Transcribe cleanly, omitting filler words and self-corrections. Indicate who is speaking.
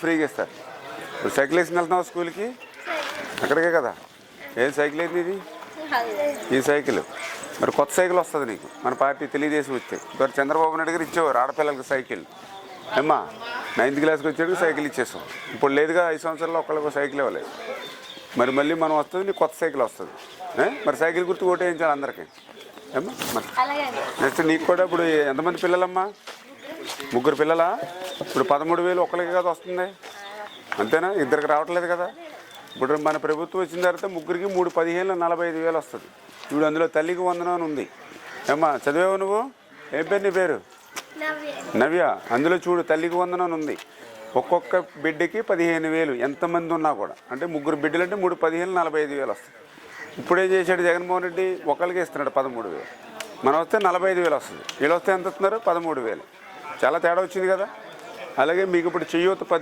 Speaker 1: ఫ్రీగా ఇస్తారు. ఇప్పుడు సైకిల్ వేసుకుని వెళ్తున్నావు స్కూల్కి, అక్కడికే కదా. ఏం సైకిల్ ఏంది ఇది? ఈ సైకిల్. మరి కొత్త సైకిల్ వస్తుంది నీకు, మన పార్టీ తెలుగుదేశం వస్తే. మరి చంద్రబాబు నాయుడు గారు ఇచ్చేవారు ఆడపిల్లలకి సైకిల్. ఏమ్మా 9th క్లాస్కి వచ్చేటికి సైకిల్ ఇచ్చేసాం. ఇప్పుడు లేదుగా, 5 సంవత్సరాల్లో ఒకళ్ళకి సైకిల్ ఇవ్వలేదు. మరి మళ్ళీ మనం వస్తుంది, నీకు కొత్త సైకిల్ వస్తుంది. మరి సైకిల్ గుర్తు ఓటేయించాలి అందరికీ. ఏమ్మా మరి నెక్స్ట్ నీకు కూడా ఇప్పుడు ఎంతమంది పిల్లలమ్మా? 3 పిల్లలా? ఇప్పుడు 13,000 ఒకరికి కదా వస్తుంది, అంతేనా? ఇద్దరికి రావట్లేదు కదా. ఇప్పుడు మన ప్రభుత్వం వచ్చిన తర్వాత ముగ్గురికి 3 15 45,000 వస్తుంది. ఇప్పుడు అందులో తల్లికి వందనం అని ఉంది. ఏమ్మా చదివావు నువ్వు? ఏం పేరు నీ పేరు? నవ్య. అందులో చూడు తల్లికి వందనం అని ఉంది. ఒక్కొక్క బిడ్డకి 15,000, ఎంతమంది ఉన్నా కూడా. అంటే 3 బిడ్డలు అంటే 3 15 45,000 వస్తుంది. ఇప్పుడేం చేశాడు జగన్మోహన్ రెడ్డి? ఒకరికి ఇస్తున్నాడు 13,000. మనం వస్తే 45,000 వస్తుంది. వీళ్ళు వస్తే ఎంత వస్తున్నారు? 13,000. చాలా తేడా వచ్చింది కదా. అలాగే మీకు ఇప్పుడు చేయూత